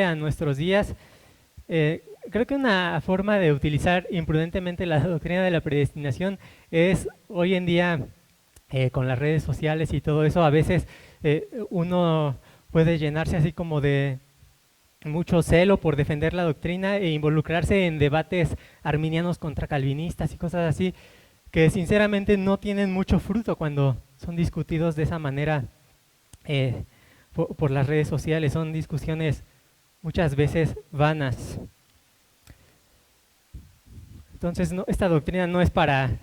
a nuestros días, creo que una forma de utilizar imprudentemente la doctrina de la predestinación es hoy en día con las redes sociales y todo eso, a veces uno puede llenarse así como de mucho celo por defender la doctrina e involucrarse en debates arminianos contra calvinistas y cosas así, que sinceramente no tienen mucho fruto cuando son discutidos de esa manera por las redes sociales. Son discusiones muchas veces vanas. Entonces, esta doctrina no es para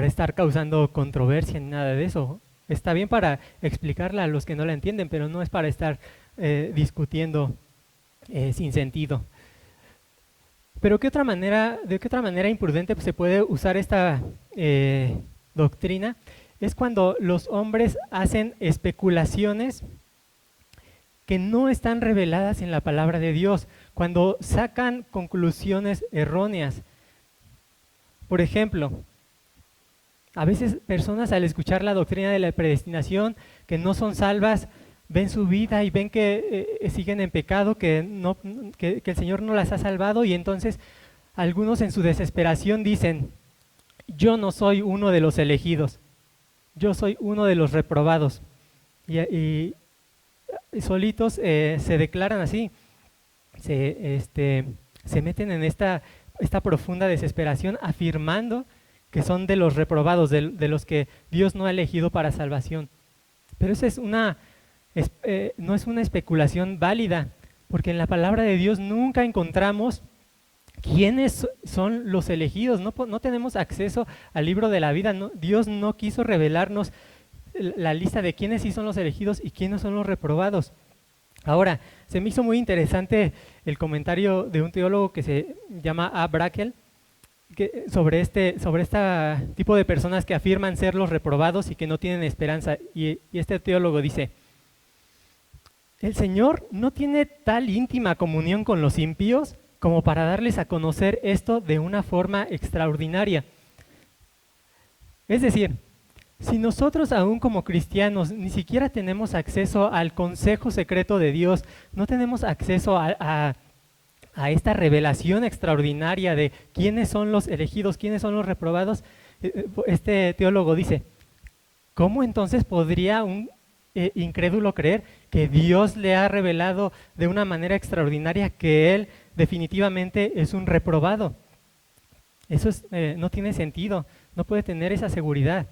estar causando controversia ni nada de eso. Está bien para explicarla a los que no la entienden, pero no es para estar discutiendo sin sentido. Pero ¿de qué otra manera imprudente se puede usar esta doctrina? Es cuando los hombres hacen especulaciones que no están reveladas en la palabra de Dios, cuando sacan conclusiones erróneas. Por ejemplo, a veces personas al escuchar la doctrina de la predestinación, que no son salvas, ven su vida y ven que siguen en pecado, que el Señor no las ha salvado, y entonces algunos en su desesperación dicen: yo no soy uno de los elegidos, yo soy uno de los reprobados. Y solitos se declaran así, se meten en esta profunda desesperación, afirmando que son de los reprobados, de los que Dios no ha elegido para salvación. Pero eso no es una especulación válida, porque en la palabra de Dios nunca encontramos quiénes son los elegidos. No tenemos acceso al libro de la vida. Dios no quiso revelarnos la lista de quiénes sí son los elegidos y quiénes son los reprobados. Ahora, se me hizo muy interesante el comentario de un teólogo que se llama A. Brackel, sobre este tipo de personas que afirman ser los reprobados y que no tienen esperanza. Y este teólogo dice: el Señor no tiene tal íntima comunión con los impíos como para darles a conocer esto de una forma extraordinaria. Es decir, si nosotros aún como cristianos ni siquiera tenemos acceso al consejo secreto de Dios, no tenemos acceso a esta revelación extraordinaria de quiénes son los elegidos, quiénes son los reprobados, este teólogo dice: ¿cómo entonces podría un incrédulo creer que Dios le ha revelado de una manera extraordinaria que él definitivamente es un reprobado? Eso no tiene sentido, no puede tener esa seguridad.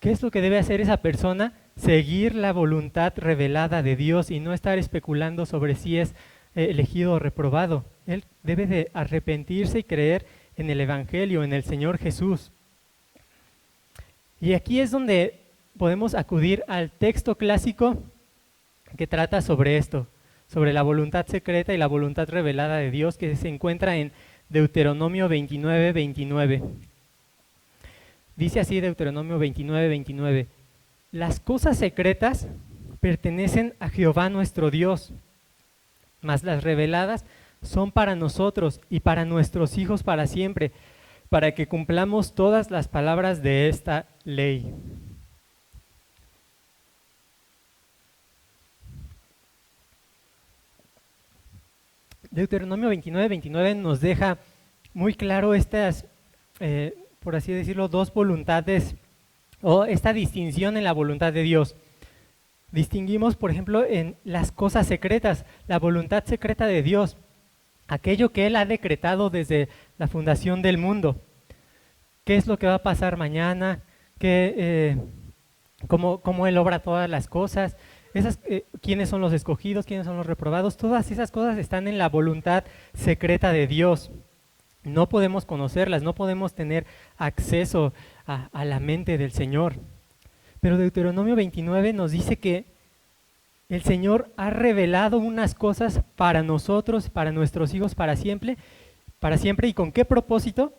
¿Qué es lo que debe hacer esa persona? Seguir la voluntad revelada de Dios y no estar especulando sobre si es elegido o reprobado. Él debe de arrepentirse y creer en el Evangelio, en el Señor Jesús. Y aquí es donde podemos acudir al texto clásico que trata sobre esto, sobre la voluntad secreta y la voluntad revelada de Dios, que se encuentra en Deuteronomio 29:29. Dice así Deuteronomio 29:29: las cosas secretas pertenecen a Jehová nuestro Dios, mas las reveladas son para nosotros y para nuestros hijos para siempre, para que cumplamos todas las palabras de esta ley. Deuteronomio 29:29 nos deja muy claro estas, por así decirlo, dos voluntades, o esta distinción en la voluntad de Dios. Distinguimos, por ejemplo, en las cosas secretas, la voluntad secreta de Dios, aquello que Él ha decretado desde la fundación del mundo. ¿Qué es lo que va a pasar mañana? ¿Cómo Él obra todas las cosas? ¿Quiénes son los escogidos? ¿Quiénes son los reprobados? Todas esas cosas están en la voluntad secreta de Dios. No podemos conocerlas, no podemos tener acceso a la mente del Señor. Pero Deuteronomio 29 nos dice que el Señor ha revelado unas cosas para nosotros, para nuestros hijos, para siempre. ¿Y con qué propósito?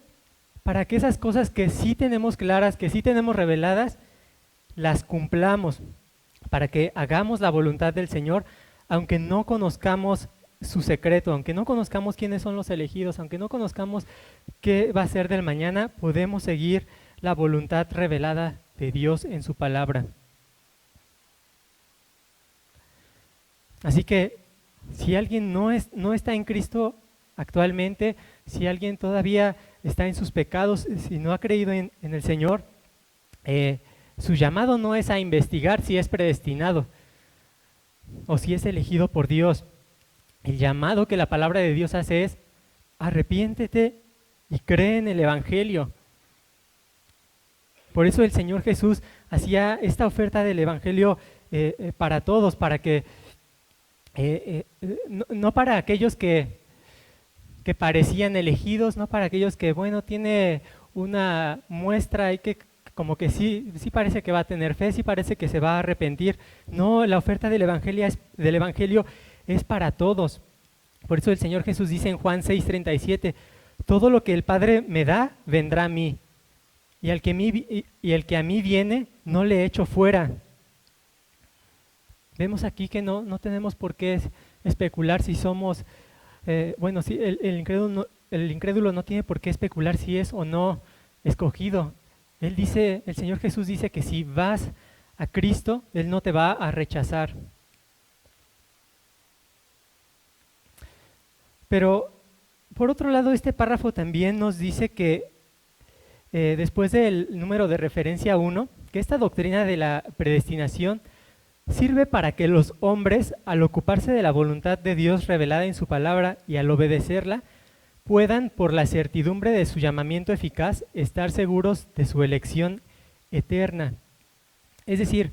Para que esas cosas que sí tenemos claras, que sí tenemos reveladas, las cumplamos, para que hagamos la voluntad del Señor, aunque no conozcamos su secreto, aunque no conozcamos quiénes son los elegidos, aunque no conozcamos qué va a ser del mañana, podemos seguir la voluntad revelada de Dios en su palabra. Así que Si alguien no está en Cristo actualmente, si alguien todavía está en sus pecados, si no ha creído en el Señor, su llamado no es a investigar si es predestinado o si es elegido por Dios. El llamado que la palabra de Dios hace es: arrepiéntete y cree en el Evangelio. Por eso el Señor Jesús hacía esta oferta del Evangelio para todos, para que no para aquellos que parecían elegidos, no para aquellos que, bueno, tiene una muestra y que como que sí parece que va a tener fe, sí parece que se va a arrepentir. No, la oferta del Evangelio es para todos. Por eso el Señor Jesús dice en Juan 6:37, todo lo que el Padre me da, vendrá a mí. Y el que a mí viene, no le echo fuera. Vemos aquí que no tenemos por qué especular si somos, sí, el incrédulo no tiene por qué especular si es o no escogido. El Señor Jesús dice que si vas a Cristo, Él no te va a rechazar. Pero, por otro lado, este párrafo también nos dice que después del número de referencia 1, que esta doctrina de la predestinación sirve para que los hombres, al ocuparse de la voluntad de Dios revelada en su palabra y al obedecerla, puedan, por la certidumbre de su llamamiento eficaz, estar seguros de su elección eterna. Es decir,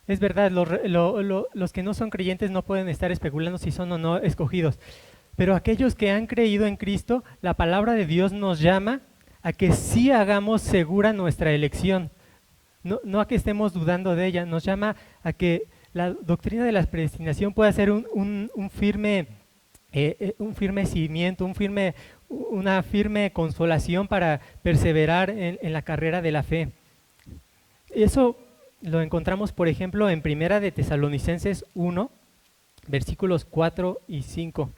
es verdad, los que no son creyentes no pueden estar especulando si son o no escogidos, pero aquellos que han creído en Cristo, la palabra de Dios nos llama a que sí hagamos segura nuestra elección, no a que estemos dudando de ella, nos llama a que la doctrina de la predestinación pueda ser un firme cimiento, una firme consolación para perseverar en la carrera de la fe. Eso lo encontramos, por ejemplo, en Primera de Tesalonicenses 1, versículos 4 y 5.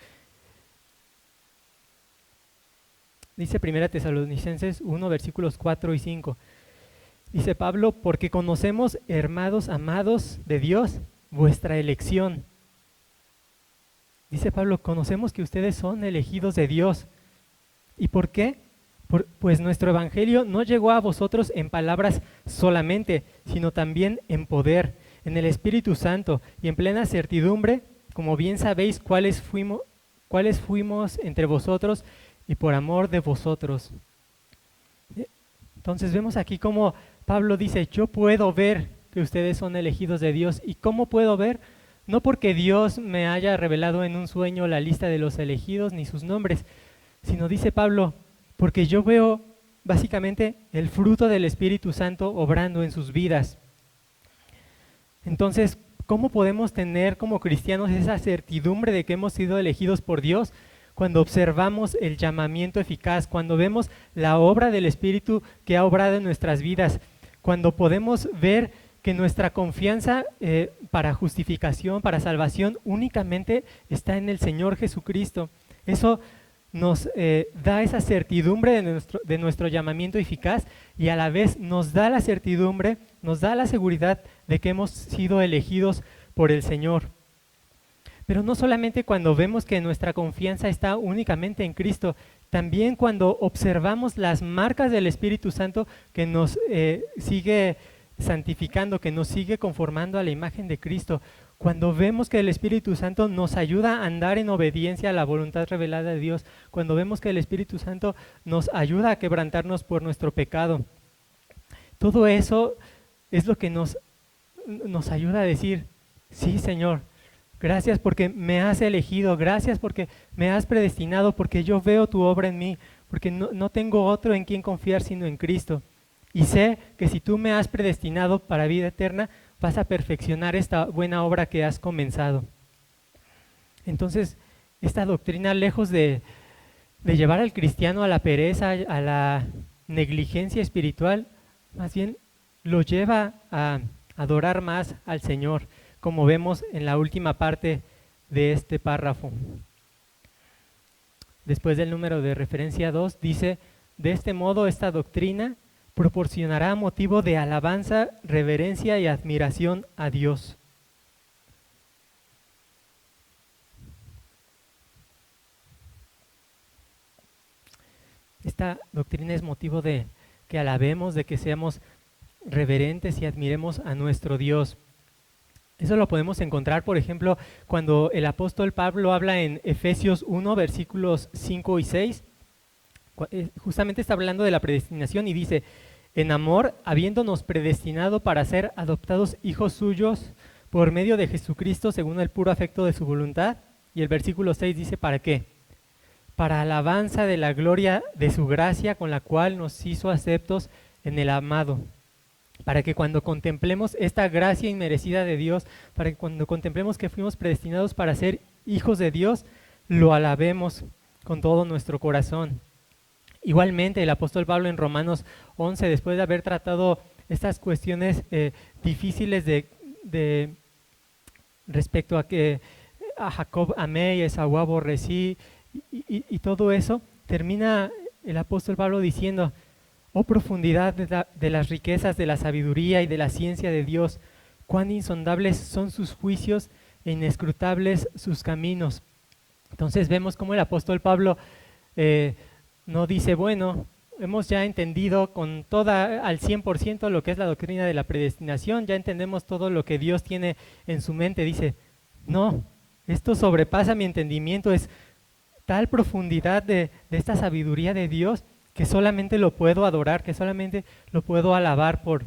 Dice Primera Tesalonicenses 1, versículos 4 y 5. Dice Pablo, porque conocemos, hermanos amados de Dios, vuestra elección. Dice Pablo, conocemos que ustedes son elegidos de Dios. ¿Y por qué? Pues nuestro evangelio no llegó a vosotros en palabras solamente, sino también en poder, en el Espíritu Santo y en plena certidumbre, como bien sabéis cuáles fuimos entre vosotros y por amor de vosotros. Entonces vemos aquí cómo Pablo dice, yo puedo ver que ustedes son elegidos de Dios. ¿Y cómo puedo ver? No porque Dios me haya revelado en un sueño la lista de los elegidos ni sus nombres, sino, dice Pablo, porque yo veo básicamente el fruto del Espíritu Santo obrando en sus vidas. Entonces, ¿cómo podemos tener como cristianos esa certidumbre de que hemos sido elegidos por Dios? Cuando observamos el llamamiento eficaz, cuando vemos la obra del Espíritu que ha obrado en nuestras vidas, cuando podemos ver que nuestra confianza para justificación, para salvación, únicamente está en el Señor Jesucristo. Eso nos da esa certidumbre de nuestro llamamiento eficaz y a la vez nos da la certidumbre, nos da la seguridad de que hemos sido elegidos por el Señor. Pero no solamente cuando vemos que nuestra confianza está únicamente en Cristo, también cuando observamos las marcas del Espíritu Santo que nos sigue santificando, que nos sigue conformando a la imagen de Cristo, cuando vemos que el Espíritu Santo nos ayuda a andar en obediencia a la voluntad revelada de Dios, cuando vemos que el Espíritu Santo nos ayuda a quebrantarnos por nuestro pecado. Todo eso es lo que nos ayuda a decir, sí, Señor, gracias porque me has elegido, gracias porque me has predestinado, porque yo veo tu obra en mí, porque no tengo otro en quien confiar sino en Cristo. Y sé que si tú me has predestinado para vida eterna, vas a perfeccionar esta buena obra que has comenzado. Entonces, esta doctrina, lejos de llevar al cristiano a la pereza, a la negligencia espiritual, más bien lo lleva a adorar más al Señor, como vemos en la última parte de este párrafo. Después del número de referencia 2, dice, de este modo esta doctrina proporcionará motivo de alabanza, reverencia y admiración a Dios. esta doctrina es motivo de que alabemos, de que seamos reverentes y admiremos a nuestro Dios. Eso lo podemos encontrar, por ejemplo, cuando el apóstol Pablo habla en Efesios 1, versículos 5 y 6. Justamente está hablando de la predestinación y dice: en amor, habiéndonos predestinado para ser adoptados hijos suyos por medio de Jesucristo según el puro afecto de su voluntad. Y el versículo 6 dice: ¿para qué? Para alabanza de la gloria de su gracia, con la cual nos hizo aceptos en el amado. Para que cuando contemplemos esta gracia inmerecida de Dios, para que cuando contemplemos que fuimos predestinados para ser hijos de Dios, lo alabemos con todo nuestro corazón. Igualmente, el apóstol Pablo en Romanos 11, después de haber tratado estas cuestiones difíciles de respecto a que a Jacob amé y a Esaú aborrecí y todo eso, termina el apóstol Pablo diciendo: oh profundidad de las riquezas de la sabiduría y de la ciencia de Dios, cuán insondables son sus juicios e inescrutables sus caminos. Entonces vemos cómo el apóstol Pablo no dice: bueno, hemos ya entendido con toda al 100% lo que es la doctrina de la predestinación, ya entendemos todo lo que Dios tiene en su mente. Dice: no, esto sobrepasa mi entendimiento, es tal profundidad de esta sabiduría de Dios que solamente lo puedo adorar, que solamente lo puedo alabar por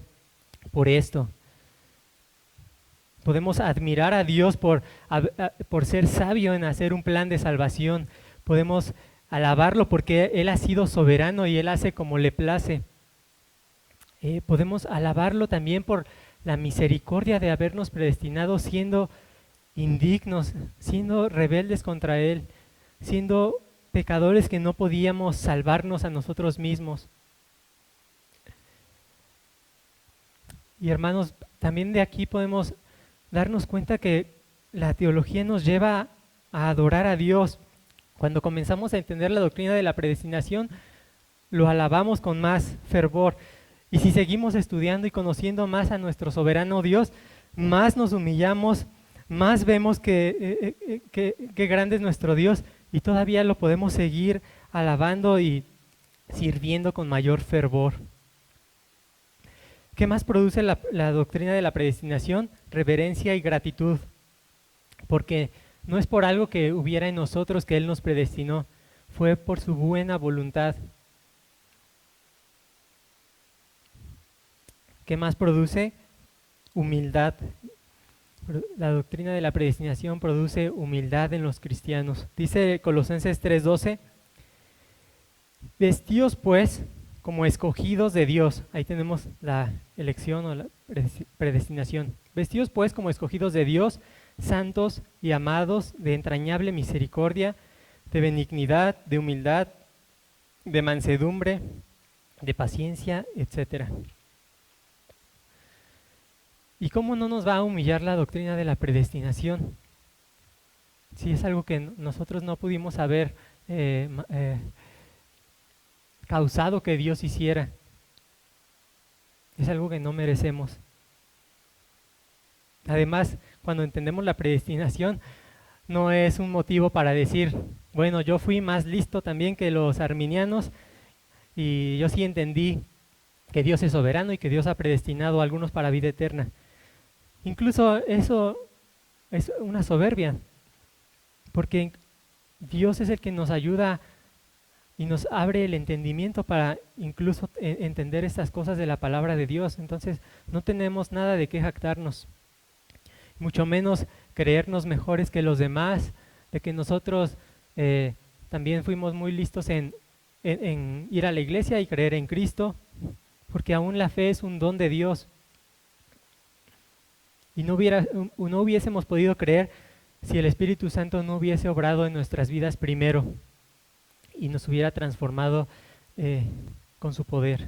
esto. Podemos admirar a Dios por ser sabio en hacer un plan de salvación. Podemos alabarlo porque Él ha sido soberano y Él hace como le place. Podemos alabarlo también por la misericordia de habernos predestinado siendo indignos, siendo rebeldes contra Él, siendo pecadores que no podíamos salvarnos a nosotros mismos. Y hermanos, también de aquí podemos darnos cuenta que la teología nos lleva a adorar a Dios. Cuando comenzamos a entender la doctrina de la predestinación, lo alabamos con más fervor. Y si seguimos estudiando y conociendo más a nuestro soberano Dios, más nos humillamos, más vemos que grande es nuestro Dios, y todavía lo podemos seguir alabando y sirviendo con mayor fervor. ¿Qué más produce la doctrina de la predestinación? Reverencia y gratitud. Porque no es por algo que hubiera en nosotros que Él nos predestinó, fue por su buena voluntad. ¿Qué más produce? Humildad. La doctrina de la predestinación produce humildad en los cristianos. Dice Colosenses 3:12: vestíos pues como escogidos de Dios. Ahí tenemos la elección o la predestinación. Vestíos pues como escogidos de Dios, santos y amados, de entrañable misericordia, de benignidad, de humildad, de mansedumbre, de paciencia, etcétera. ¿Y cómo no nos va a humillar la doctrina de la predestinación? Si es algo que nosotros no pudimos haber causado que Dios hiciera. Es algo que no merecemos. Además, cuando entendemos la predestinación, no es un motivo para decir: bueno, yo fui más listo también que los arminianos y yo sí entendí que Dios es soberano y que Dios ha predestinado a algunos para vida eterna. Incluso eso es una soberbia, porque Dios es el que nos ayuda y nos abre el entendimiento para incluso entender estas cosas de la palabra de Dios. Entonces no tenemos nada de qué jactarnos, mucho menos creernos mejores que los demás, de que nosotros también fuimos muy listos en ir a la iglesia y creer en Cristo, porque aún la fe es un don de Dios. Y no hubiésemos podido creer si el Espíritu Santo no hubiese obrado en nuestras vidas primero y nos hubiera transformado con su poder.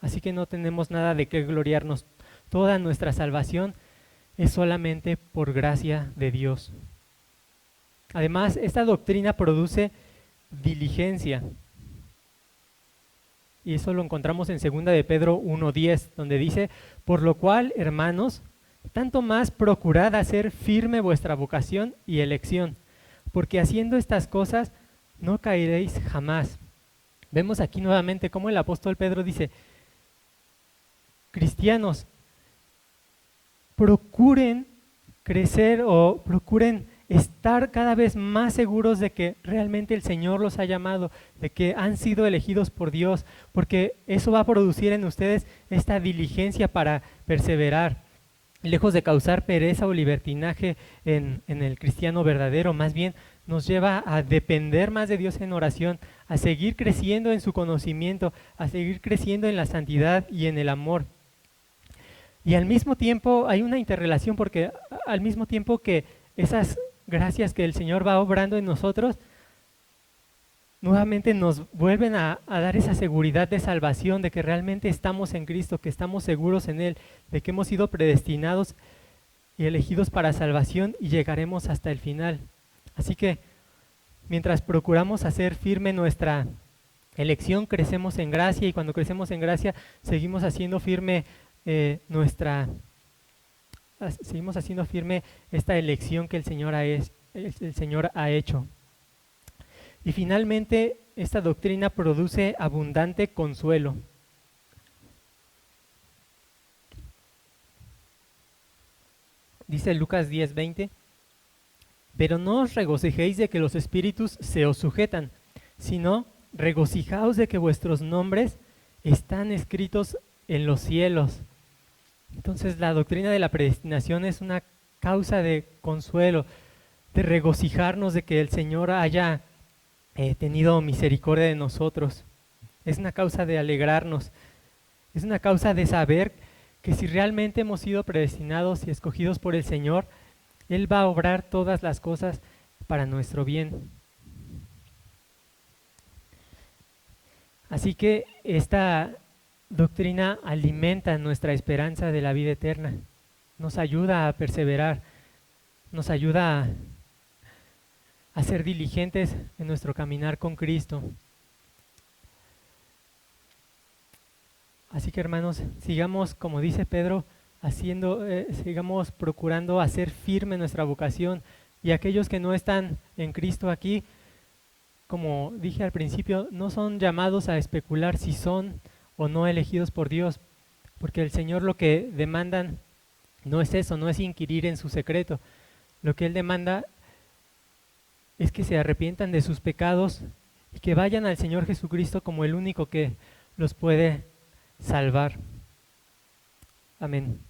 Así que no tenemos nada de qué gloriarnos. Toda nuestra salvación es solamente por gracia de Dios. Además, esta doctrina produce diligencia. Y eso lo encontramos en 2 de Pedro 1:10, donde dice: por lo cual, hermanos, tanto más procurad hacer firme vuestra vocación y elección, porque haciendo estas cosas no caeréis jamás. Vemos aquí nuevamente cómo el apóstol Pedro dice, cristianos, procuren crecer o procuren estar cada vez más seguros de que realmente el Señor los ha llamado, de que han sido elegidos por Dios, porque eso va a producir en ustedes esta diligencia para perseverar, lejos de causar pereza o libertinaje en el cristiano verdadero. Más bien nos lleva a depender más de Dios en oración, a seguir creciendo en su conocimiento, a seguir creciendo en la santidad y en el amor. Y al mismo tiempo hay una interrelación, porque al mismo tiempo que esas gracias que el Señor va obrando en nosotros, nuevamente nos vuelven a dar esa seguridad de salvación, de que realmente estamos en Cristo, que estamos seguros en Él, de que hemos sido predestinados y elegidos para salvación y llegaremos hasta el final. Así que mientras procuramos hacer firme nuestra elección, crecemos en gracia, y cuando crecemos en gracia seguimos haciendo firme seguimos haciendo firme esta elección que el Señor ha hecho. Y finalmente, esta doctrina produce abundante consuelo. Dice Lucas 10:20, pero no os regocijéis de que los espíritus se os sujetan, sino regocijaos de que vuestros nombres están escritos en los cielos. Entonces la doctrina de la predestinación es una causa de consuelo, de regocijarnos de que el Señor haya tenido misericordia de nosotros. Es una causa de alegrarnos, es una causa de saber que si realmente hemos sido predestinados y escogidos por el Señor, Él va a obrar todas las cosas para nuestro bien. Así que esta doctrina alimenta nuestra esperanza de la vida eterna, nos ayuda a perseverar, nos ayuda a ser diligentes en nuestro caminar con Cristo. Así que hermanos, sigamos, como dice Pedro, sigamos procurando hacer firme nuestra vocación, y aquellos que no están en Cristo aquí, como dije al principio, no son llamados a especular si son o no elegidos por Dios, porque el Señor lo que demandan no es eso, no es inquirir en su secreto. Lo que Él demanda es que se arrepientan de sus pecados y que vayan al Señor Jesucristo como el único que los puede salvar. Amén.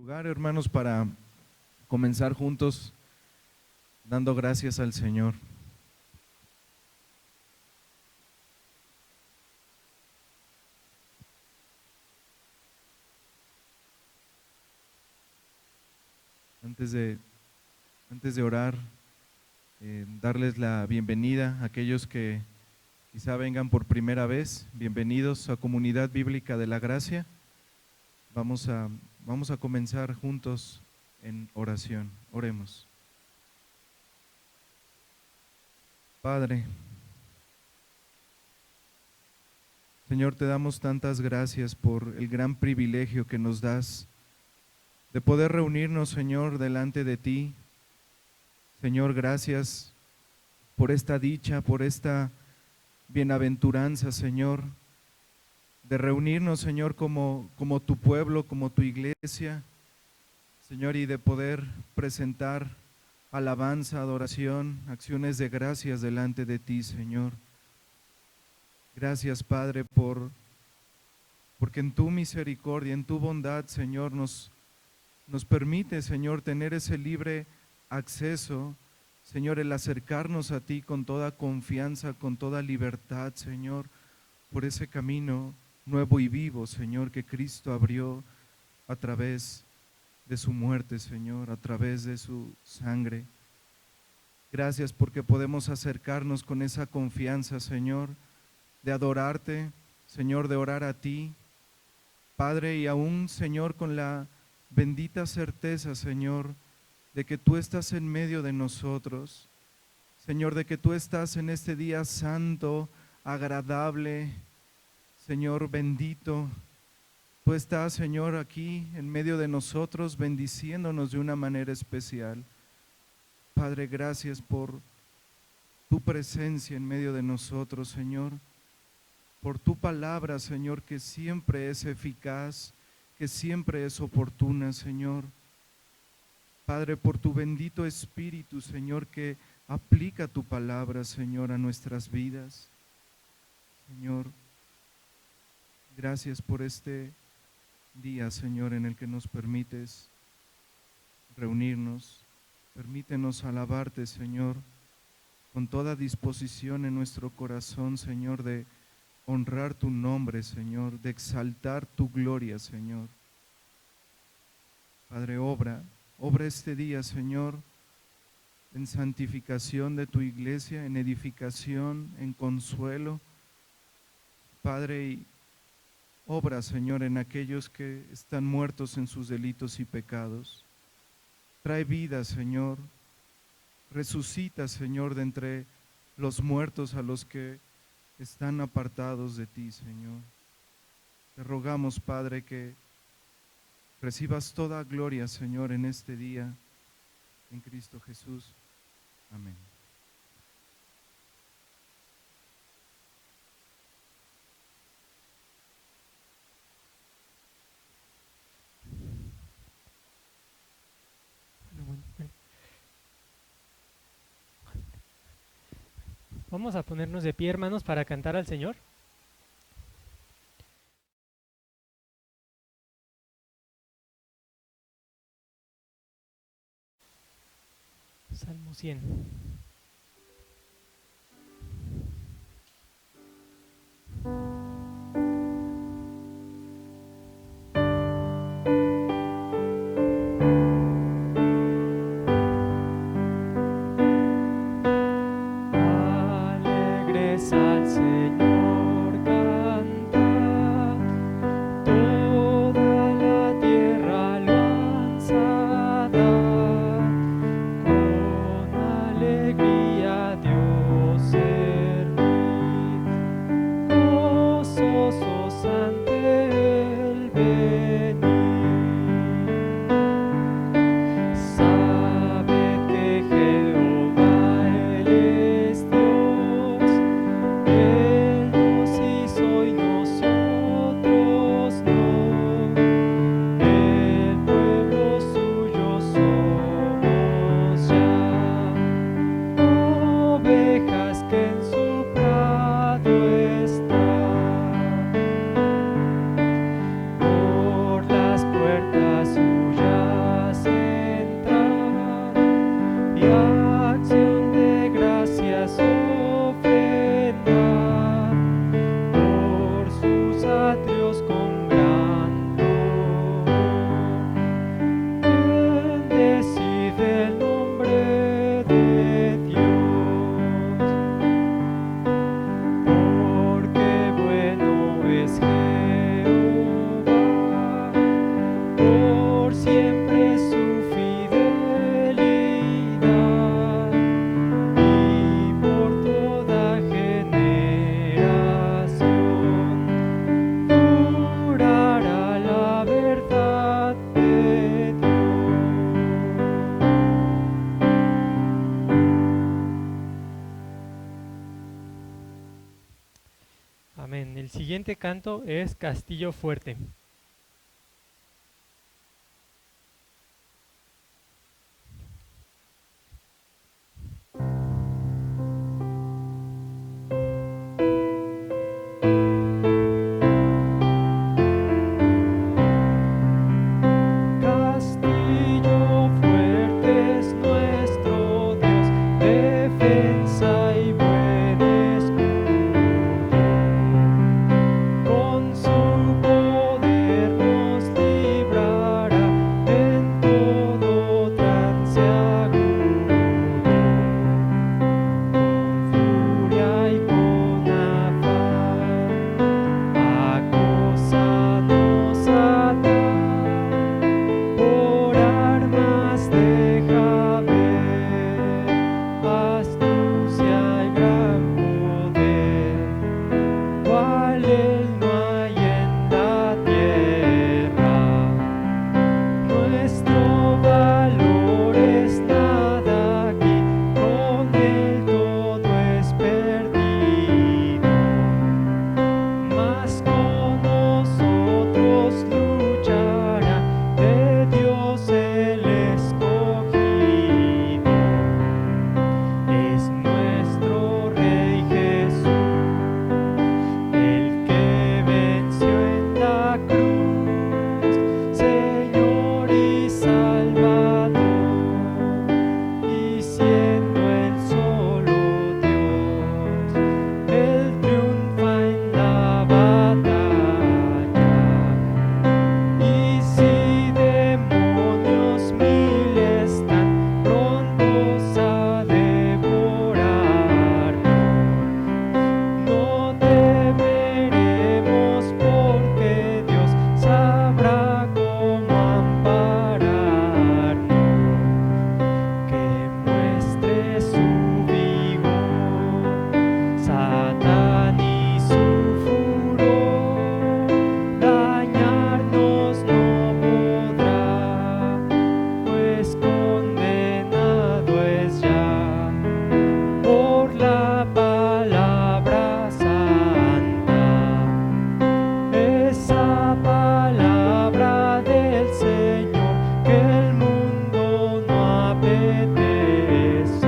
lugar, hermanos, para comenzar juntos dando gracias al Señor. Antes de orar, darles la bienvenida a aquellos que quizá vengan por primera vez. Bienvenidos a Comunidad Bíblica de la Gracia. Vamos a comenzar juntos en oración. Oremos. Padre, Señor, te damos tantas gracias por el gran privilegio que nos das de poder reunirnos, Señor, delante de ti. Señor, gracias por esta dicha, por esta bienaventuranza, Señor, de reunirnos, Señor, como tu pueblo, como tu iglesia, Señor, y de poder presentar alabanza, adoración, acciones de gracias delante de ti, Señor. Gracias, Padre, porque en tu misericordia, en tu bondad, Señor, nos permite, Señor, tener ese libre acceso, Señor, el acercarnos a ti con toda confianza, con toda libertad, Señor, por ese camino nuevo y vivo, Señor, que Cristo abrió a través de su muerte, Señor, a través de su sangre. Gracias porque podemos acercarnos con esa confianza, Señor, de adorarte, Señor, de orar a ti, Padre, y aún, Señor, con la bendita certeza, Señor, de que tú estás en medio de nosotros, Señor, de que tú estás en este día santo, agradable, Señor, bendito. Tú estás, Señor, aquí en medio de nosotros, bendiciéndonos de una manera especial. Padre, gracias por tu presencia en medio de nosotros, Señor, por tu palabra, Señor, que siempre es eficaz, que siempre es oportuna, Señor. Padre, por tu bendito Espíritu, Señor, que aplica tu palabra, Señor, a nuestras vidas. Señor, gracias por este día, Señor, en el que nos permites reunirnos. Permítenos alabarte, Señor, con toda disposición en nuestro corazón, Señor, de honrar tu nombre, Señor, de exaltar tu gloria, Señor. Padre, obra este día, Señor, en santificación de tu iglesia, en edificación, en consuelo. Padre, y obra, Señor, en aquellos que están muertos en sus delitos y pecados. Trae vida, Señor. Resucita, Señor, de entre los muertos a los que están apartados de ti, Señor. Te rogamos, Padre, que recibas toda gloria, Señor, en este día, en Cristo Jesús. Amén. Vamos a ponernos de pie, hermanos, para cantar al Señor. Salmo 100. Alegres al Señor cantad, toda la tierra alabanzada, con alegría a Dios servid, gozosos ante Él venid. Sabed que Jehová Él es Dios, Él Amén. El siguiente canto es Castillo Fuerte. Castillo fuerte es nuestro Dios, defensa y buen escudo. Con su poder nos librará en todo trance agudo. Con furia y con afán, acósanos atar. Por armas deja ver astucia y gran poder, cual él no hay en la tierra. Nuestro valor es nada aquí, con él todo es perdido. Mas con nosotros luchará de Dios el escogido. Es nuestro Rey Jesús, el que venció en la cruz, Señor y Salvador, y siendo el solo Dios, Él triunfa en la batalla. Y si demonios mil están prontos a devorarnos, no temeremos, porque Dios sabrá cómo ampararnos. Que muestre su vigor Satán y su furor, dañarnos no podrá, pues condenado es ya por la palabra santa. Esa palabra del Señor que el mundo no apetece.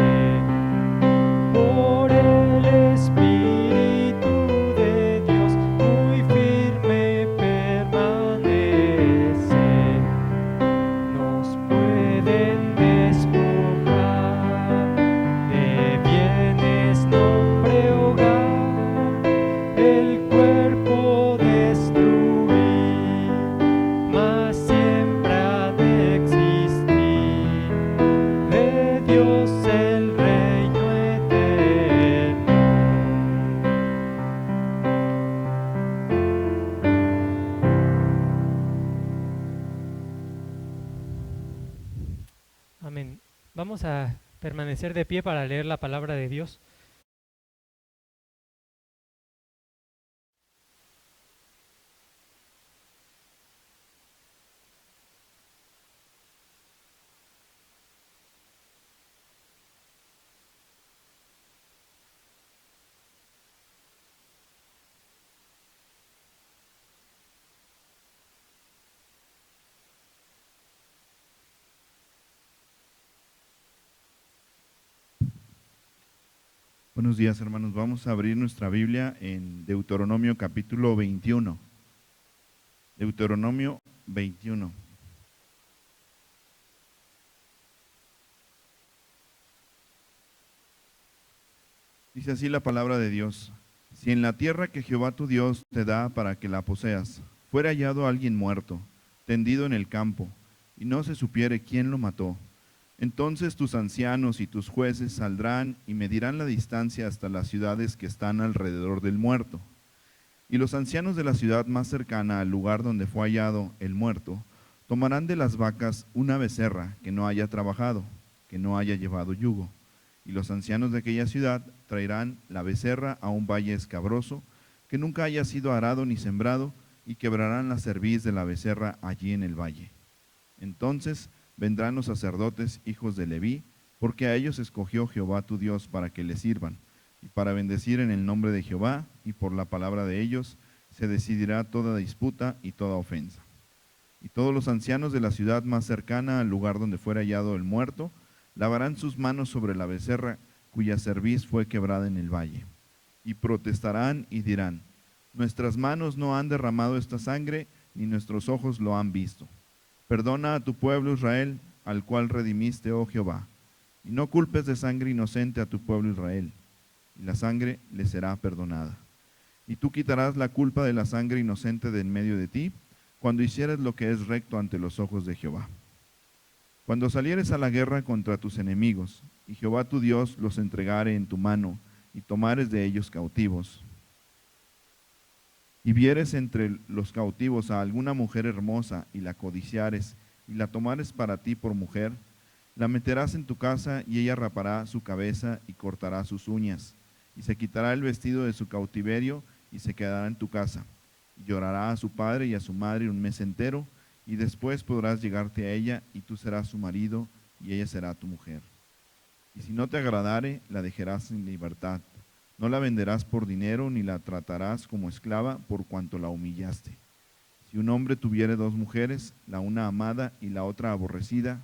Por el Espíritu de Dios muy firme permanece. Nos pueden despojar de bienes, nombre, hogar, el cuerpo destruir, mas siempre ha de existir de Dios el reino eterno. Amén. Vamos a permanecer de pie para leer la palabra de Dios. Buenos días, hermanos. Vamos a abrir nuestra Biblia en Deuteronomio capítulo 21. Deuteronomio 21. Dice así la palabra de Dios: si en la tierra que Jehová tu Dios te da para que la poseas, fuera hallado alguien muerto, tendido en el campo, y no se supiere quién lo mató, entonces tus ancianos y tus jueces saldrán y medirán la distancia hasta las ciudades que están alrededor del muerto. Y los ancianos de la ciudad más cercana al lugar donde fue hallado el muerto tomarán de las vacas una becerra que no haya trabajado, que no haya llevado yugo. Y los ancianos de aquella ciudad traerán la becerra a un valle escabroso, que nunca haya sido arado ni sembrado, y quebrarán la cerviz de la becerra allí en el valle. Entonces vendrán los sacerdotes, hijos de Leví, porque a ellos escogió Jehová tu Dios para que le sirvan, y para bendecir en el nombre de Jehová, y por la palabra de ellos se decidirá toda disputa y toda ofensa. Y todos los ancianos de la ciudad más cercana al lugar donde fuera hallado el muerto, lavarán sus manos sobre la becerra cuya cerviz fue quebrada en el valle, y protestarán y dirán: nuestras manos no han derramado esta sangre, ni nuestros ojos lo han visto. Perdona a tu pueblo Israel, al cual redimiste, oh Jehová, y no culpes de sangre inocente a tu pueblo Israel, y la sangre le será perdonada. Y tú quitarás la culpa de la sangre inocente de en medio de ti, cuando hicieres lo que es recto ante los ojos de Jehová. Cuando salieres a la guerra contra tus enemigos, y Jehová tu Dios los entregare en tu mano, y tomares de ellos cautivos, y vieres entre los cautivos a alguna mujer hermosa, y la codiciares, y la tomares para ti por mujer, la meterás en tu casa, y ella rapará su cabeza y cortará sus uñas, y se quitará el vestido de su cautiverio, y se quedará en tu casa, y llorará a su padre y a su madre un mes entero, y después podrás llegarte a ella, y tú serás su marido, y ella será tu mujer. Y si no te agradare, la dejarás en libertad. No la venderás por dinero, ni la tratarás como esclava, por cuanto la humillaste. Si un hombre tuviere dos mujeres, la una amada y la otra aborrecida,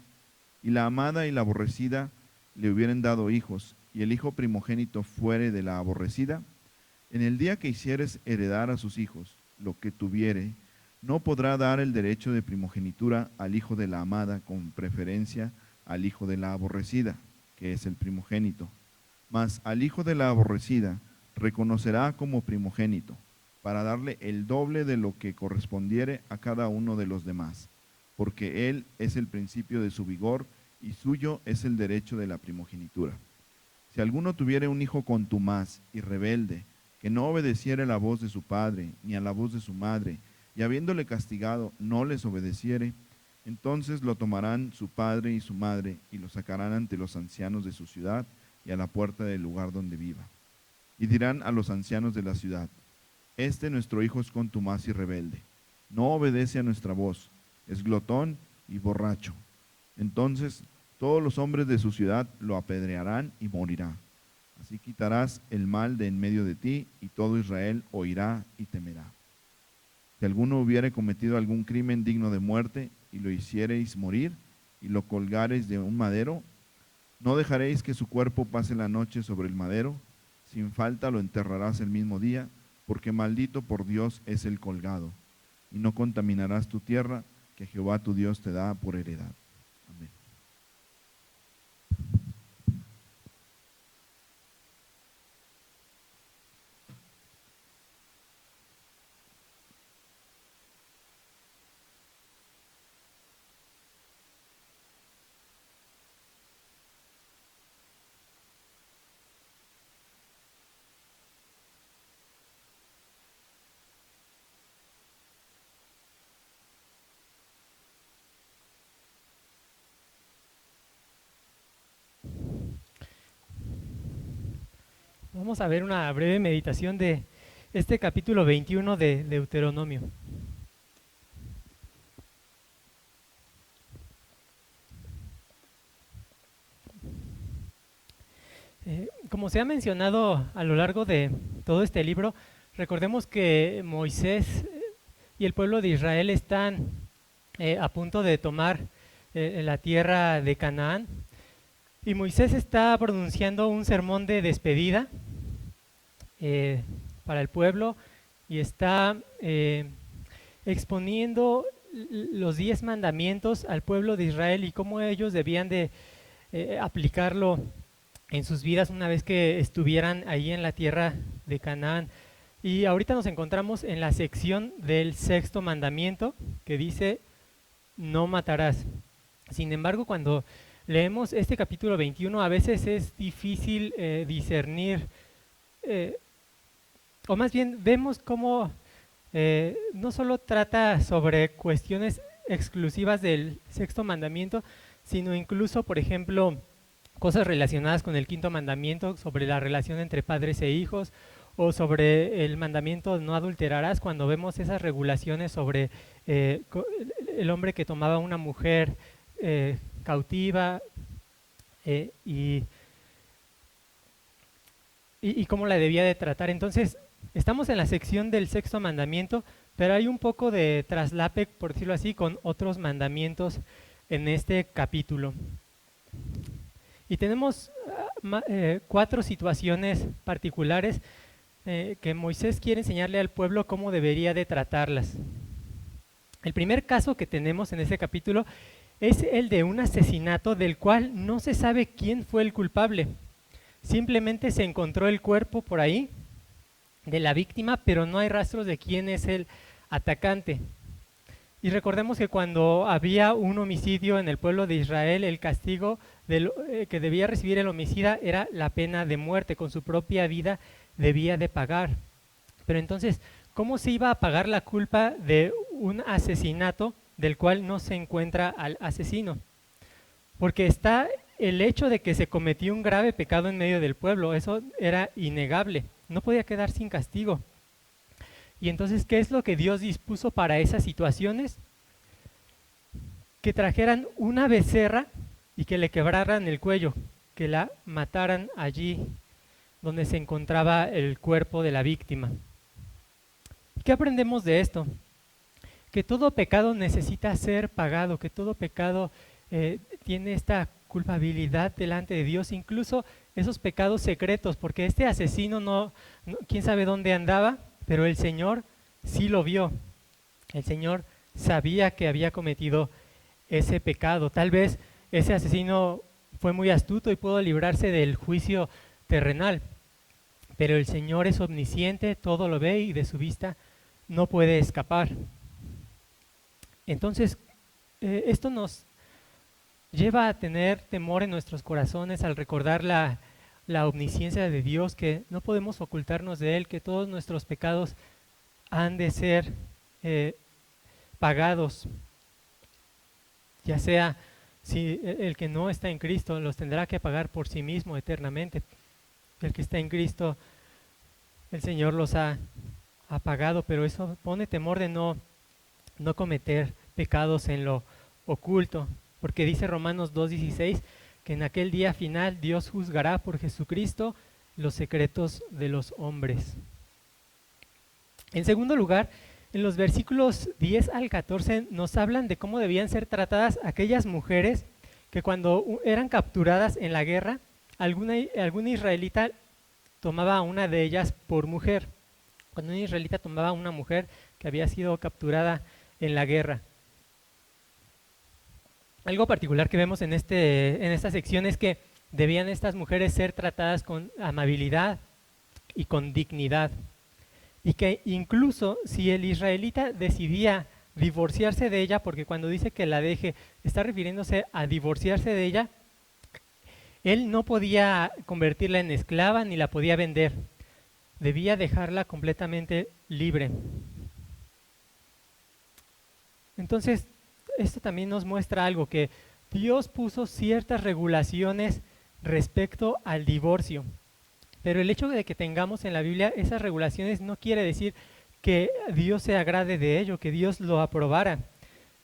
y la amada y la aborrecida le hubieren dado hijos, y el hijo primogénito fuere de la aborrecida, en el día que hicieres heredar a sus hijos lo que tuviere, no podrá dar el derecho de primogenitura al hijo de la amada con preferencia al hijo de la aborrecida, que es el primogénito. Mas al hijo de la aborrecida reconocerá como primogénito, para darle el doble de lo que correspondiere a cada uno de los demás, porque él es el principio de su vigor, y suyo es el derecho de la primogenitura. Si alguno tuviere un hijo contumaz y rebelde, que no obedeciere la voz de su padre, ni a la voz de su madre, y habiéndole castigado no les obedeciere, entonces lo tomarán su padre y su madre, y lo sacarán ante los ancianos de su ciudad, y a la puerta del lugar donde viva. Y dirán a los ancianos de la ciudad: este nuestro hijo es contumaz y rebelde, no obedece a nuestra voz, es glotón y borracho. Entonces todos los hombres de su ciudad lo apedrearán y morirá. Así quitarás el mal de en medio de ti, y todo Israel oirá y temerá. Si alguno hubiere cometido algún crimen digno de muerte, y lo hiciereis morir, y lo colgareis de un madero, no dejaréis que su cuerpo pase la noche sobre el madero, sin falta lo enterrarás el mismo día, porque maldito por Dios es el colgado, y no contaminarás tu tierra, que Jehová tu Dios te da por heredad. Amén. Vamos a ver una breve meditación de este capítulo 21 de Deuteronomio. Como se ha mencionado a lo largo de todo este libro, recordemos que Moisés y el pueblo de Israel están a punto de tomar la tierra de Canaán, y Moisés está pronunciando un sermón de despedida para el pueblo, y está exponiendo los 10 mandamientos al pueblo de Israel y cómo ellos debían de aplicarlo en sus vidas una vez que estuvieran ahí en la tierra de Canaán. Y ahorita nos encontramos en la sección del sexto mandamiento, que dice: no matarás. Sin embargo, cuando leemos este capítulo 21, a veces es difícil discernir, o más bien vemos cómo no solo trata sobre cuestiones exclusivas del sexto mandamiento, sino incluso, por ejemplo, cosas relacionadas con el quinto mandamiento, sobre la relación entre padres e hijos, o sobre el mandamiento no adulterarás, cuando vemos esas regulaciones sobre el hombre que tomaba una mujer cautiva, y y cómo la debía de tratar. Entonces, estamos en la sección del sexto mandamiento, pero hay un poco de traslape, por decirlo así, con otros mandamientos en este capítulo. Y tenemos 4 situaciones particulares que Moisés quiere enseñarle al pueblo cómo debería de tratarlas. El primer caso que tenemos en este capítulo es el de un asesinato del cual no se sabe quién fue el culpable. Simplemente se encontró el cuerpo por ahí de la víctima, pero no hay rastros de quién es el atacante. Y recordemos que cuando había un homicidio en el pueblo de Israel, el castigo que debía recibir el homicida era la pena de muerte, con su propia vida debía de pagar. Pero entonces, ¿cómo se iba a pagar la culpa de un asesinato del cual no se encuentra al asesino? Porque está el hecho de que se cometió un grave pecado en medio del pueblo, eso era innegable, no podía quedar sin castigo. Y entonces, ¿qué es lo que Dios dispuso para esas situaciones? Que trajeran una becerra y que le quebraran el cuello, que la mataran allí donde se encontraba el cuerpo de la víctima. ¿Qué aprendemos de esto? Que todo pecado necesita ser pagado, que todo pecado tiene esta culpabilidad delante de Dios, incluso esos pecados secretos, porque este asesino no quién sabe dónde andaba, pero el Señor sí lo vio. El Señor sabía que había cometido ese pecado. Tal vez ese asesino fue muy astuto y pudo librarse del juicio terrenal, pero el Señor es omnisciente, todo lo ve y de su vista no puede escapar. Entonces, esto nos lleva a tener temor en nuestros corazones al recordar la omnisciencia de Dios, que no podemos ocultarnos de Él, que todos nuestros pecados han de ser pagados, ya sea si el que no está en Cristo los tendrá que pagar por sí mismo eternamente. El que está en Cristo, el Señor los ha pagado, pero eso pone temor de no cometer pecados en lo oculto, porque dice Romanos 2:16 que en aquel día final Dios juzgará por Jesucristo los secretos de los hombres. En segundo lugar, en los versículos 10 al 14 nos hablan de cómo debían ser tratadas aquellas mujeres que cuando eran capturadas en la guerra, algún israelita tomaba a una de ellas por mujer. Cuando un israelita tomaba a una mujer que había sido capturada en la guerra. Algo particular que vemos en esta sección es que debían estas mujeres ser tratadas con amabilidad y con dignidad. Y que incluso si el israelita decidía divorciarse de ella, porque cuando dice que la deje, está refiriéndose a divorciarse de ella, él no podía convertirla en esclava ni la podía vender. Debía dejarla completamente libre. Entonces, esto también nos muestra algo, que Dios puso ciertas regulaciones respecto al divorcio. Pero el hecho de que tengamos en la Biblia esas regulaciones no quiere decir que Dios se agrade de ello, que Dios lo aprobara.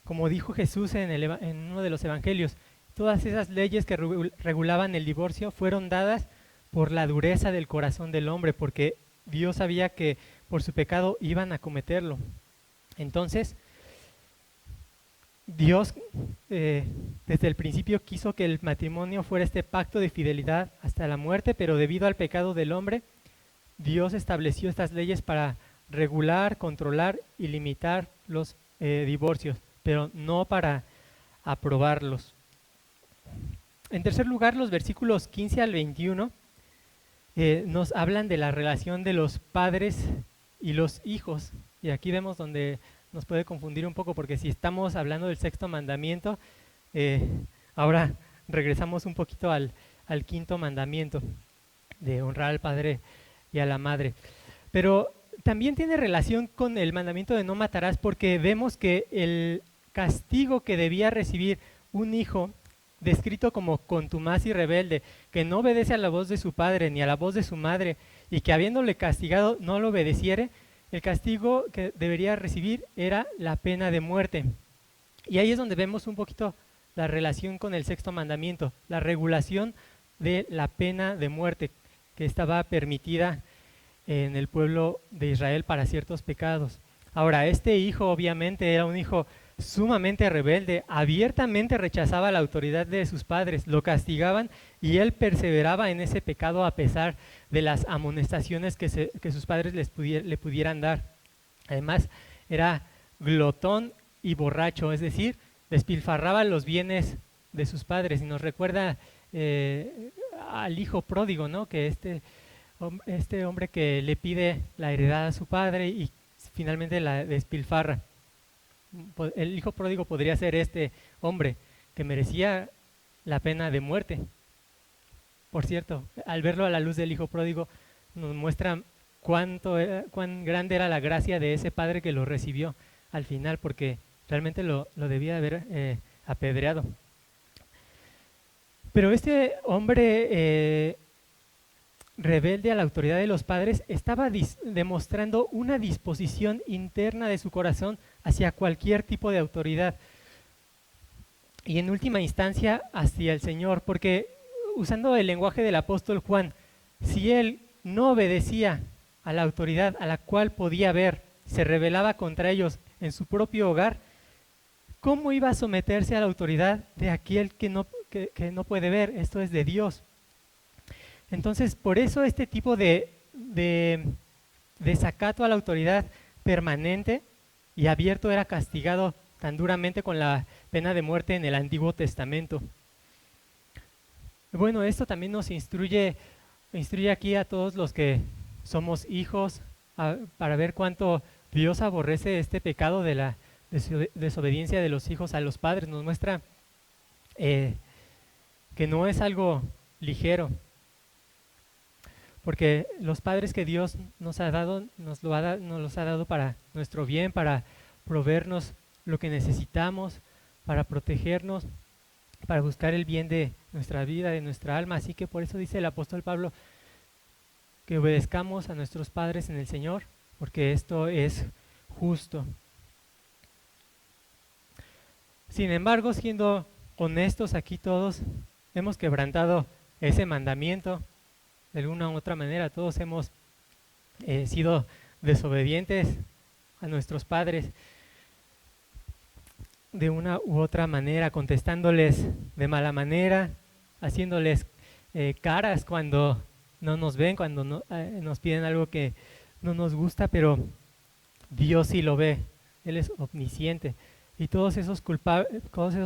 Como dijo Jesús en uno de los evangelios, todas esas leyes que regulaban el divorcio fueron dadas por la dureza del corazón del hombre, porque Dios sabía que por su pecado iban a cometerlo. Entonces, Dios desde el principio quiso que el matrimonio fuera este pacto de fidelidad hasta la muerte, pero debido al pecado del hombre, Dios estableció estas leyes para regular, controlar y limitar los divorcios, pero no para aprobarlos. En tercer lugar, los versículos 15 al 21 nos hablan de la relación de los padres y los hijos. Y aquí vemos donde nos puede confundir un poco, porque si estamos hablando del sexto mandamiento, ahora regresamos un poquito al quinto mandamiento, de honrar al padre y a la madre. Pero también tiene relación con el mandamiento de no matarás, porque vemos que el castigo que debía recibir un hijo, descrito como contumaz y rebelde, que no obedece a la voz de su padre ni a la voz de su madre, y que habiéndole castigado no lo obedeciere, el castigo que debería recibir era la pena de muerte. Y ahí es donde vemos un poquito la relación con el sexto mandamiento, la regulación de la pena de muerte, que estaba permitida en el pueblo de Israel para ciertos pecados. Ahora, este hijo obviamente era un hijo sumamente rebelde, abiertamente rechazaba la autoridad de sus padres, lo castigaban y él perseveraba en ese pecado a pesar de las amonestaciones que sus padres le pudieran dar. Además, era glotón y borracho, es decir, despilfarraba los bienes de sus padres. Y nos recuerda al hijo pródigo, ¿no? Que este hombre que le pide la heredad a su padre y finalmente la despilfarra. El hijo pródigo podría ser este hombre que merecía la pena de muerte. Por cierto, al verlo a la luz del hijo pródigo, nos muestra cuán grande era la gracia de ese padre que lo recibió al final, porque realmente lo debía haber apedreado. Pero este hombre rebelde a la autoridad de los padres estaba demostrando una disposición interna de su corazón hacia cualquier tipo de autoridad y en última instancia hacia el Señor, porque usando el lenguaje del apóstol Juan, si él no obedecía a la autoridad a la cual podía ver, se rebelaba contra ellos en su propio hogar, ¿cómo iba a someterse a la autoridad de aquel que no puede ver? Esto es de Dios. Entonces, por eso este tipo de desacato a la autoridad permanente y abierto era castigado tan duramente con la pena de muerte en el Antiguo Testamento. Bueno, esto también nos instruye aquí a todos los que somos hijos para ver cuánto Dios aborrece este pecado de la desobediencia de los hijos a los padres. Nos muestra que no es algo ligero, porque los padres que Dios nos ha dado, nos los ha dado para nuestro bien, para proveernos lo que necesitamos, para protegernos, para buscar el bien de nuestra vida, de nuestra alma. Así que por eso dice el apóstol Pablo que obedezcamos a nuestros padres en el Señor, porque esto es justo. Sin embargo, siendo honestos aquí todos, hemos quebrantado ese mandamiento de alguna u otra manera. Todos hemos sido desobedientes a nuestros padres de una u otra manera, contestándoles de mala manera, haciéndoles caras cuando no nos ven, cuando nos piden algo que no nos gusta, pero Dios sí lo ve, Él es omnisciente y todos esos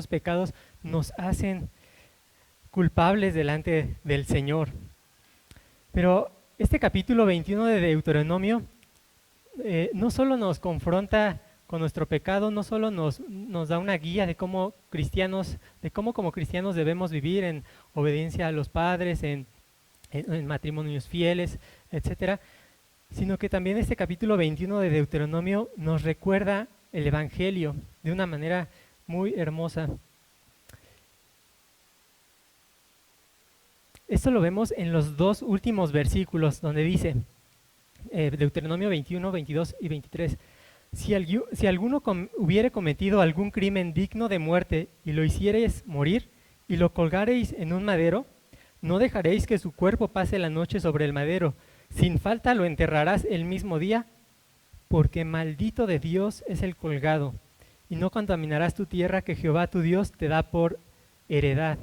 pecados nos hacen culpables delante del Señor. Pero este capítulo 21 de Deuteronomio no solo nos confronta con nuestro pecado, no solo nos da una guía de cómo como cristianos debemos vivir en obediencia a los padres, en matrimonios fieles, etcétera, sino que también este capítulo 21 de Deuteronomio nos recuerda el Evangelio de una manera muy hermosa. Esto lo vemos en los dos últimos versículos donde dice, Deuteronomio 21, 22 y 23, si alguno hubiere cometido algún crimen digno de muerte y lo hiciereis morir y lo colgareis en un madero, no dejaréis que su cuerpo pase la noche sobre el madero, sin falta lo enterrarás el mismo día, porque maldito de Dios es el colgado, y no contaminarás tu tierra que Jehová tu Dios te da por heredad.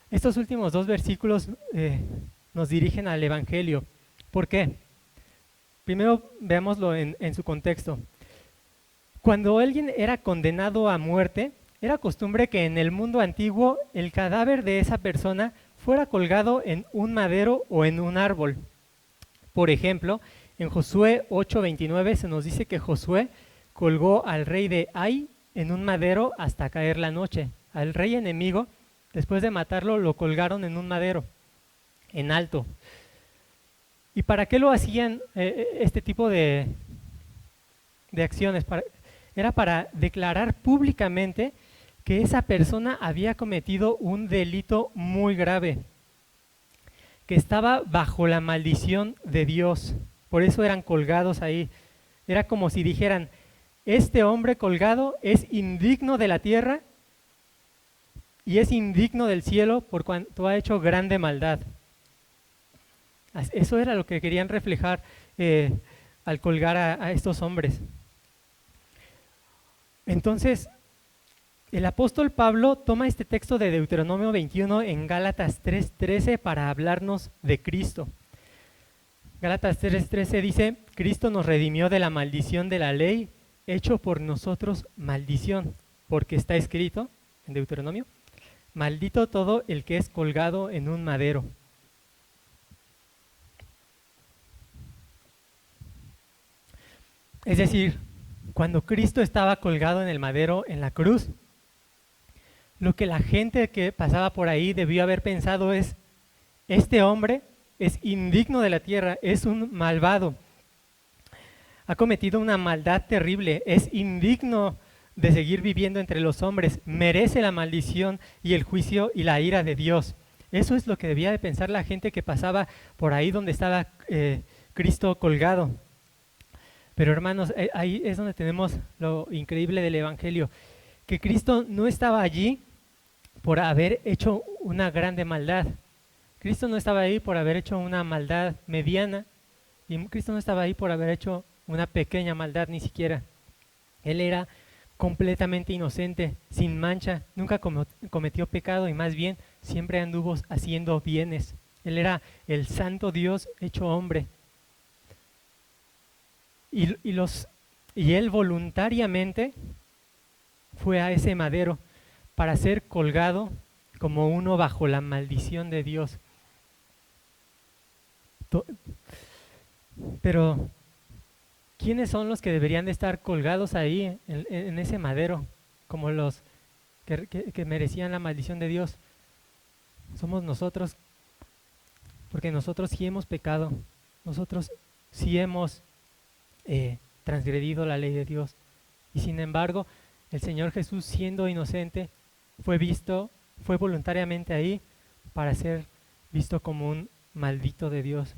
Estos últimos dos versículos nos dirigen al Evangelio. ¿Por qué? Primero veámoslo en su contexto. Cuando alguien era condenado a muerte, era costumbre que en el mundo antiguo el cadáver de esa persona fuera colgado en un madero o en un árbol. Por ejemplo, en Josué 8:29 se nos dice que Josué colgó al rey de Ai en un madero hasta caer la noche. Al rey enemigo, después de matarlo, lo colgaron en un madero, en alto. ¿Y para qué lo hacían este tipo de acciones? Era para declarar públicamente que esa persona había cometido un delito muy grave, que estaba bajo la maldición de Dios. Por eso eran colgados ahí. Era como si dijeran, este hombre colgado es indigno de la tierra y es indigno del cielo por cuanto ha hecho grande maldad. Eso era lo que querían reflejar al colgar a estos hombres. Entonces, el apóstol Pablo toma este texto de Deuteronomio 21 en Gálatas 3:13 para hablarnos de Cristo. Gálatas 3:13 dice: Cristo nos redimió de la maldición de la ley, hecho por nosotros maldición, porque está escrito en Deuteronomio: maldito todo el que es colgado en un madero. Es decir, cuando Cristo estaba colgado en el madero, en la cruz, lo que la gente que pasaba por ahí debió haber pensado es: este hombre es indigno de la tierra, es un malvado, ha cometido una maldad terrible, es indigno de seguir viviendo entre los hombres, merece la maldición y el juicio y la ira de Dios. Eso es lo que debía de pensar la gente que pasaba por ahí donde estaba Cristo colgado. Pero hermanos, ahí es donde tenemos lo increíble del Evangelio, que Cristo no estaba allí por haber hecho una grande maldad. Cristo no estaba ahí por haber hecho una maldad mediana, y Cristo no estaba ahí por haber hecho una pequeña maldad ni siquiera. Él era completamente inocente, sin mancha, nunca cometió pecado y más bien siempre anduvo haciendo bienes. Él era el santo Dios hecho hombre. Y él voluntariamente fue a ese madero para ser colgado como uno bajo la maldición de Dios. Pero ¿quiénes son los que deberían de estar colgados ahí en ese madero como los que merecían la maldición de Dios? Somos nosotros, porque nosotros sí hemos pecado, nosotros sí hemos transgredido la ley de Dios, y sin embargo el Señor Jesús, siendo inocente, fue voluntariamente ahí para ser visto como un maldito de Dios,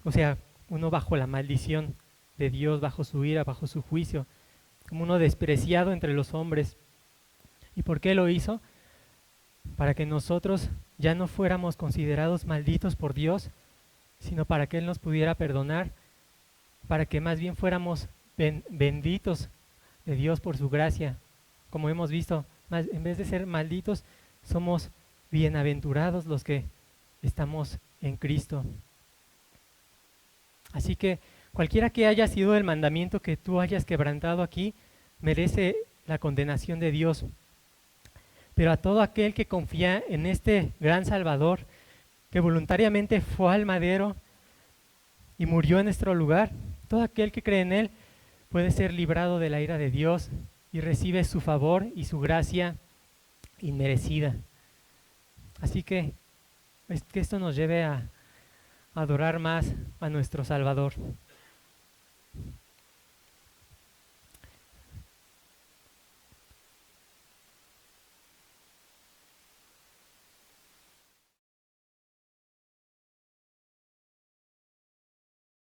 o sea, uno bajo la maldición de Dios, bajo su ira, bajo su juicio, como uno despreciado entre los hombres. ¿Y por qué lo hizo? Para que nosotros ya no fuéramos considerados malditos por Dios, sino para que Él nos pudiera perdonar, para que más bien fuéramos benditos de Dios por su gracia. Como hemos visto, en vez de ser malditos, somos bienaventurados los que estamos en Cristo. Así que cualquiera que haya sido el mandamiento que tú hayas quebrantado aquí, merece la condenación de Dios. Pero a todo aquel que confía en este gran Salvador, que voluntariamente fue al madero y murió en nuestro lugar, todo aquel que cree en Él puede ser librado de la ira de Dios y recibe su favor y su gracia inmerecida. Así que esto nos lleve a adorar más a nuestro Salvador.